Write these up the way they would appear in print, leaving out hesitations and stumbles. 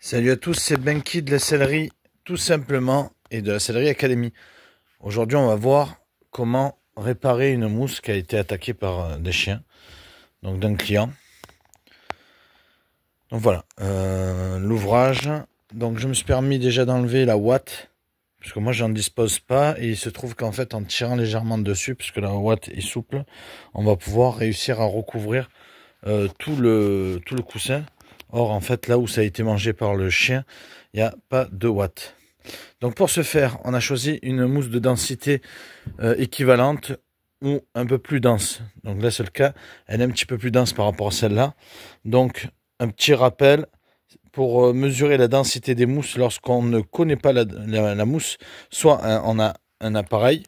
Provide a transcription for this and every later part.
Salut à tous, c'est Benki de la sellerie tout simplement et de la sellerie académie. Aujourd'hui on va voir comment réparer une mousse qui a été attaquée par des chiens, donc d'un client. Donc voilà, l'ouvrage. Donc je me suis permis déjà d'enlever la ouate, parce que moi j'en dispose pas, et il se trouve qu'en fait en tirant légèrement dessus, puisque la ouate est souple, on va pouvoir réussir à recouvrir tout le coussin. Or, en fait, là où ça a été mangé par le chien, il n'y a pas de ouate. Donc, pour ce faire, on a choisi une mousse de densité équivalente ou un peu plus dense. Donc là, c'est le cas. Elle est un petit peu plus dense par rapport à celle-là. Donc, un petit rappel pour mesurer la densité des mousses lorsqu'on ne connaît pas la mousse. Soit on a un appareil,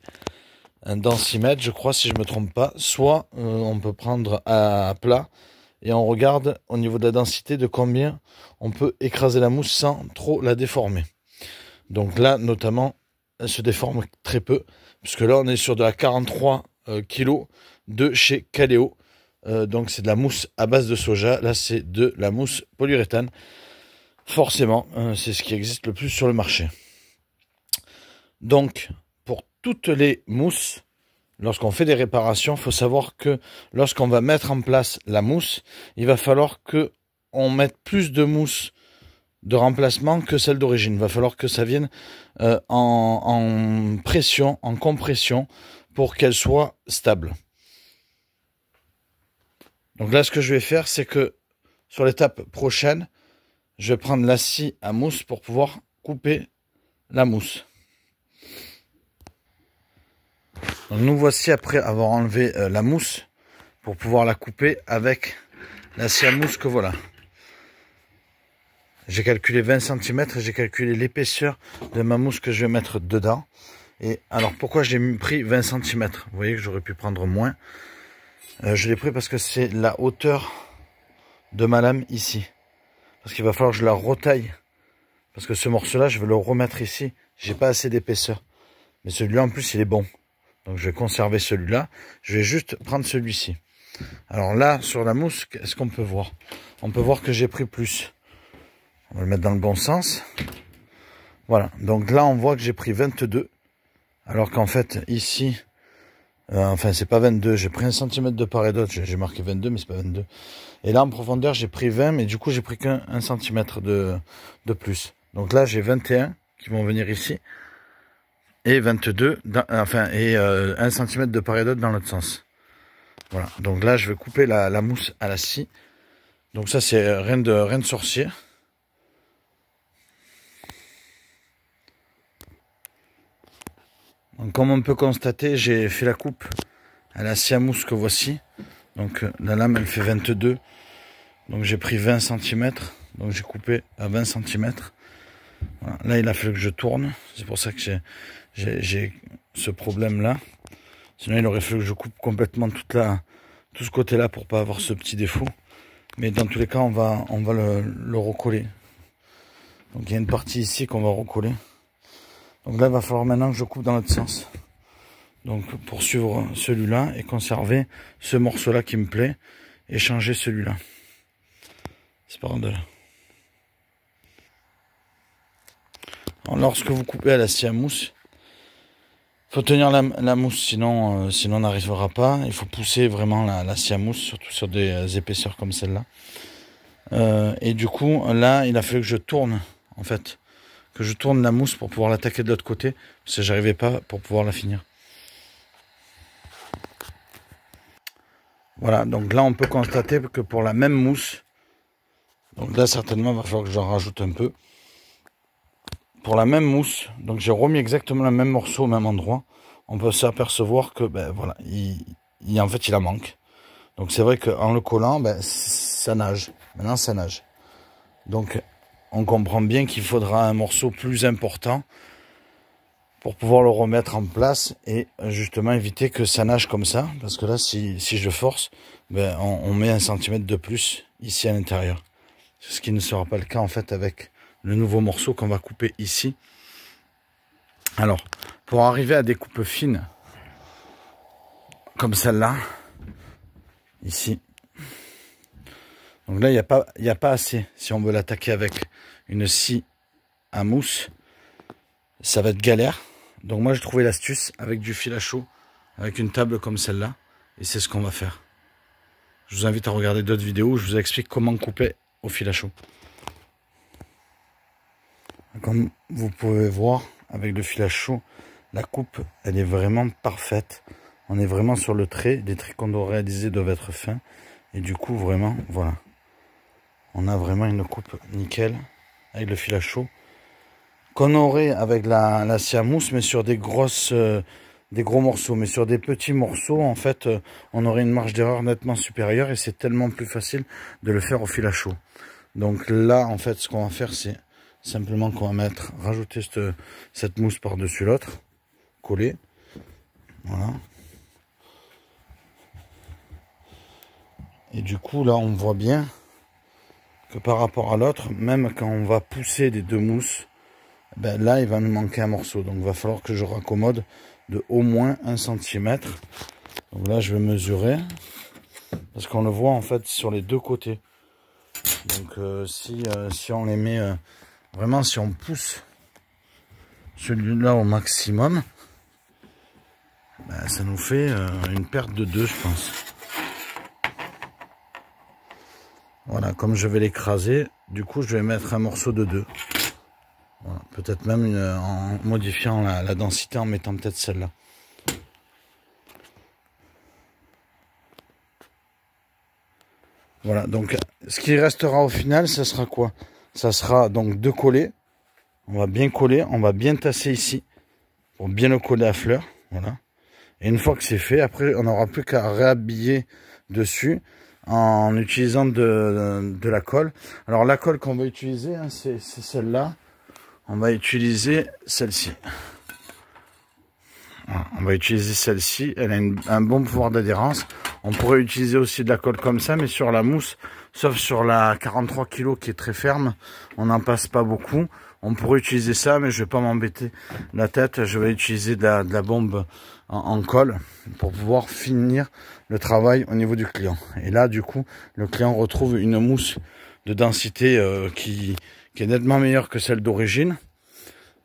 un densimètre, je crois, si je ne me trompe pas. Soit on peut prendre à plat. Et on regarde au niveau de la densité de combien on peut écraser la mousse sans trop la déformer. Donc là, notamment, elle se déforme très peu, puisque là, on est sur de la 43 kg de chez Kaleo. Donc c'est de la mousse à base de soja. Là, c'est de la mousse polyuréthane. Forcément, c'est ce qui existe le plus sur le marché. Donc, pour toutes les mousses, lorsqu'on fait des réparations, il faut savoir que lorsqu'on va mettre en place la mousse, il va falloir qu'on mette plus de mousse de remplacement que celle d'origine. Il va falloir que ça vienne en pression, en compression, pour qu'elle soit stable. Donc là, ce que je vais faire, c'est que sur l'étape prochaine, je vais prendre la scie à mousse pour pouvoir couper la mousse. Donc nous voici après avoir enlevé la mousse pour pouvoir la couper avec la scie à mousse que voilà. J'ai calculé 20 cm et j'ai calculé l'épaisseur de ma mousse que je vais mettre dedans. Et alors pourquoi j'ai pris 20 cm? Vous voyez que j'aurais pu prendre moins. Je l'ai pris parce que c'est la hauteur de ma lame ici. Parce qu'il va falloir que je la retaille. Parce que ce morceau-là, je vais le remettre ici. J'ai pas assez d'épaisseur. Mais celui-là en plus, il est bon. Donc je vais conserver celui-là. Je vais juste prendre celui-ci. Alors là, sur la mousse, qu'est-ce qu'on peut voir? On peut voir que j'ai pris plus. On va le mettre dans le bon sens. Voilà. Donc là, on voit que j'ai pris 22. Alors qu'en fait, ici, enfin, c'est pas 22. J'ai pris 1 cm de part et d'autre. J'ai marqué 22, mais c'est pas 22. Et là, en profondeur, j'ai pris 20, mais du coup, j'ai pris qu'1 cm de plus. Donc là, j'ai 21 qui vont venir ici. Et 22, et 1 cm de part et d'autre dans l'autre sens. Voilà, donc là je vais couper la mousse à la scie. Donc ça c'est rien de sorcier. Donc comme on peut constater, j'ai fait la coupe à la scie à mousse que voici. Donc la lame elle fait 22. Donc j'ai pris 20 cm. Donc j'ai coupé à 20 cm. Voilà. Là il a fallu que je tourne. C'est pour ça que j'ai ce problème là. Sinon il aurait fallu que je coupe complètement tout ce côté là pour pas avoir ce petit défaut. Mais dans tous les cas on va le recoller. Donc il y a une partie ici qu'on va recoller. Donc là il va falloir maintenant que je coupe dans l'autre sens. Donc pour suivre celui-là et conserver ce morceau là qui me plaît. Et changer celui-là. C'est pas grave. Lorsque vous coupez à la scie à mousse, il faut tenir la mousse, sinon on n'arrivera pas. Il faut pousser vraiment la scie à mousse, surtout sur des épaisseurs comme celle-là. Et du coup, là, il a fallu que je tourne, en fait. Que je tourne la mousse pour pouvoir l'attaquer de l'autre côté. Parce que j'arrivais pas pour pouvoir la finir. Voilà, donc là, on peut constater que pour la même mousse, donc là, certainement, il va falloir que j'en rajoute un peu. Pour la même mousse, donc j'ai remis exactement le même morceau au même endroit. On peut s'apercevoir que, ben voilà, en fait, il en manque. Donc c'est vrai qu'en le collant, ben, ça nage. Maintenant, ça nage. Donc, on comprend bien qu'il faudra un morceau plus important pour pouvoir le remettre en place et justement éviter que ça nage comme ça. Parce que là, si je force, ben, on met 1 cm de plus ici à l'intérieur. Ce qui ne sera pas le cas en fait avec le nouveau morceau qu'on va couper ici. Alors, pour arriver à des coupes fines, comme celle-là, ici, Donc là, il n'y a pas assez. Si on veut l'attaquer avec une scie à mousse, ça va être galère. Donc moi, j'ai trouvé l'astuce avec du fil à chaud, avec une table comme celle-là. Et c'est ce qu'on va faire. Je vous invite à regarder d'autres vidéos où je vous explique comment couper au fil à chaud. Comme vous pouvez voir, avec le fil à chaud, la coupe, elle est vraiment parfaite. On est vraiment sur le trait. Les traits qu'on doit réaliser doivent être fins. Et du coup, vraiment, voilà. On a vraiment une coupe nickel avec le fil à chaud. Qu'on aurait avec la scie à mousse, mais sur des gros morceaux. Mais sur des petits morceaux, en fait, on aurait une marge d'erreur nettement supérieure. Et c'est tellement plus facile de le faire au fil à chaud. Donc là, en fait, ce qu'on va faire, c'est simplement qu'on va rajouter cette mousse par-dessus l'autre, coller, voilà. Et du coup, là, on voit bien que par rapport à l'autre, même quand on va pousser les deux mousses, ben là, il va nous manquer un morceau. Donc, il va falloir que je raccommode de au moins 1 cm. Donc là, je vais mesurer, parce qu'on le voit, en fait, sur les deux côtés. Donc, si on les met... Vraiment, si on pousse celui-là au maximum, ben, ça nous fait une perte de 2, je pense. Voilà, comme je vais l'écraser, du coup, je vais mettre un morceau de 2. Voilà, peut-être même en modifiant la densité, en mettant peut-être celle-là. Voilà, donc ce qui restera au final, ça sera quoi? Ça sera donc de coller. On va bien coller, on va bien tasser ici pour bien le coller à fleur. Voilà. Et une fois que c'est fait, après on n'aura plus qu'à réhabiller dessus en utilisant de la colle. Alors la colle qu'on va utiliser, hein, c'est celle-là. On va utiliser celle-ci. Voilà, on va utiliser celle-ci. Elle a un bon pouvoir d'adhérence. On pourrait utiliser aussi de la colle comme ça, mais sur la mousse, sauf sur la 43 kg qui est très ferme, on n'en passe pas beaucoup. On pourrait utiliser ça, mais je vais pas m'embêter la tête. Je vais utiliser de la bombe en colle pour pouvoir finir le travail au niveau du client. Et là, du coup, le client retrouve une mousse de densité qui est nettement meilleure que celle d'origine.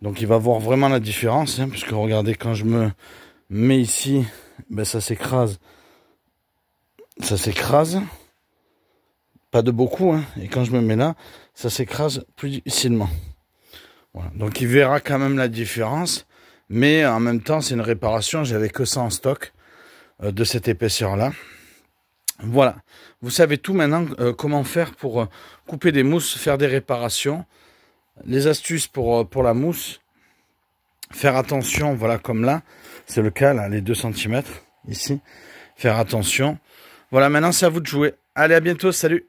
Donc, il va voir vraiment la différence, hein, puisque regardez, quand je me mets ici, ben, ça s'écrase. Ça s'écrase. Pas de beaucoup, hein. Et quand je me mets là, ça s'écrase plus difficilement. Voilà. Donc il verra quand même la différence, mais en même temps c'est une réparation, j'avais que ça en stock de cette épaisseur là. Voilà, vous savez tout maintenant comment faire pour couper des mousses, faire des réparations, les astuces pour la mousse, faire attention, voilà comme là, c'est le cas là, les 2 cm ici, faire attention. Voilà, maintenant c'est à vous de jouer. Allez, à bientôt, salut!